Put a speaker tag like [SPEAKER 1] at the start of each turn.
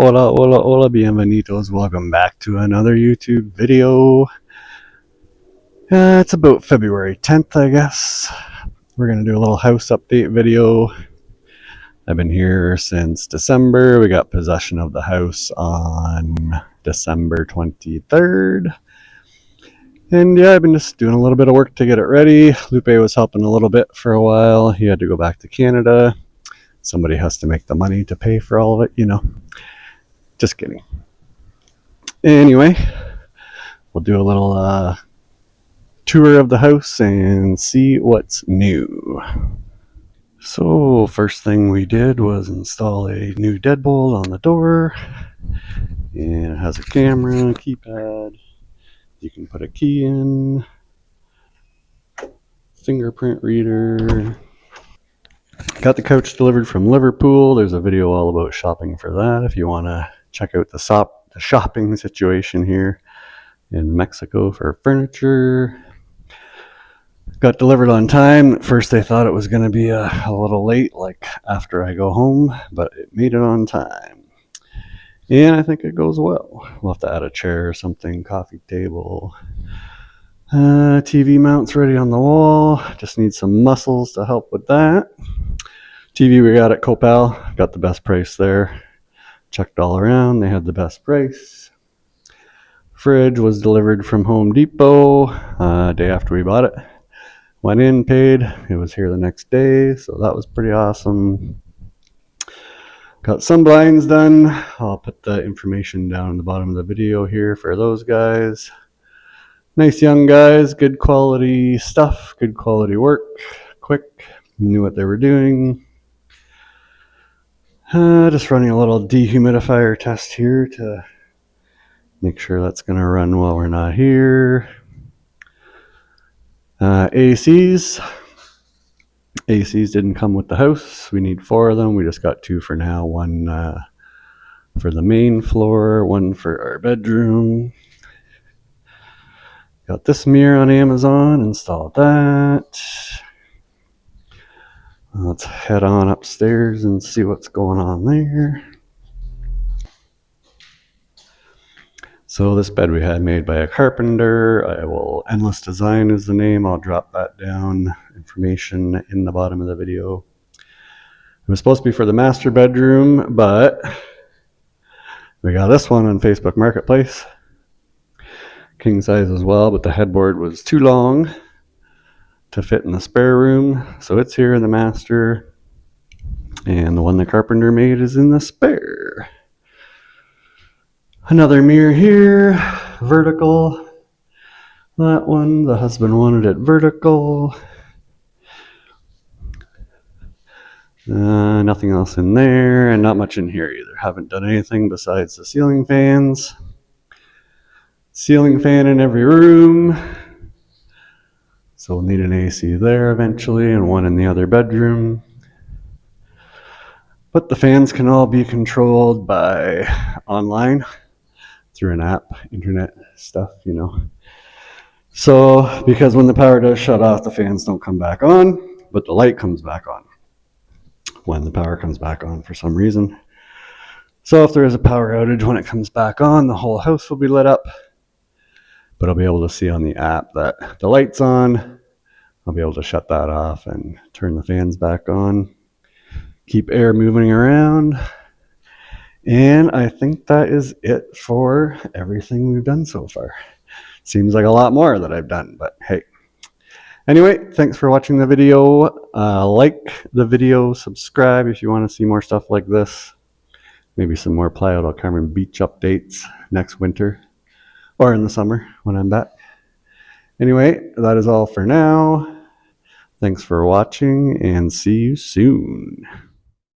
[SPEAKER 1] Hola, hola, hola, bienvenidos. Welcome back to another YouTube video. It's about February 10th, I guess. We're going to do a little house update video. I've been here since December. We got possession of the house on December 23rd. And yeah, I've been just doing a little bit of work to get it ready. Lupe was helping a little bit for a while. He had to go back to Canada. Somebody has to make the money to pay for all of it, you know. Just kidding. Anyway, we'll do a little tour of the house and see what's new. So first thing we did was install a new deadbolt on the door, and it has a camera, keypad, you can put a key in, fingerprint reader. Got the couch delivered from Liverpool. There's a video all about shopping for that if you want to check out the shopping situation here in Mexico for furniture. Got delivered on time. At first they thought it was going to be a little late, like after I go home, but it made it on time. And I think it goes well. We'll have to add a chair or something, coffee table. TV mounts ready on the wall. Just need some muscles to help with that. TV we got at Copal. Got the best price there. Checked all around. They had the best price. Fridge was delivered from Home Depot day after we bought it. Went in, paid. It was here the next day, so that was pretty awesome. Got some blinds done. I'll put the information down in the bottom of the video here for those guys. Nice young guys, good quality stuff, good quality work, quick, knew what they were doing. Just running a little dehumidifier test here to make sure that's going to run while we're not here. ACs didn't come with the house. We need 4 of them. We just got 2 for now. One for the main floor, one for our bedroom. Got this mirror on Amazon, installed that. Let's head on upstairs and see what's going on there. So this bed we had made by a carpenter. Endless Design is the name. I'll drop that down, information in the bottom of the video. It was supposed to be for the master bedroom, but we got this one on Facebook Marketplace. King size as well, but the headboard was too long to fit in the spare room. So it's here in the master. And the one the carpenter made is in the spare. Another mirror here, vertical. That one, the husband wanted it vertical. Nothing else in there, and not much in here either. Haven't done anything besides the ceiling fans. Ceiling fan in every room. So we'll need an AC there eventually, and one in the other bedroom. But the fans can all be controlled by online through an app, internet stuff, you know. So, because when the power does shut off, the fans don't come back on, but the light comes back on when the power comes back on for some reason. So if there is a power outage, when it comes back on, the whole house will be lit up. But I'll be able to see on the app that the light's on. I'll be able to shut that off and turn the fans back on. Keep air moving around. And I think that is it for everything we've done so far. Seems like a lot more that I've done, but hey. Anyway, thanks for watching the video. Like the video, subscribe if you want to see more stuff like this. Maybe some more Playa del Carmen beach updates next winter or in the summer when I'm back. Anyway, that is all for now. Thanks for watching and see you soon.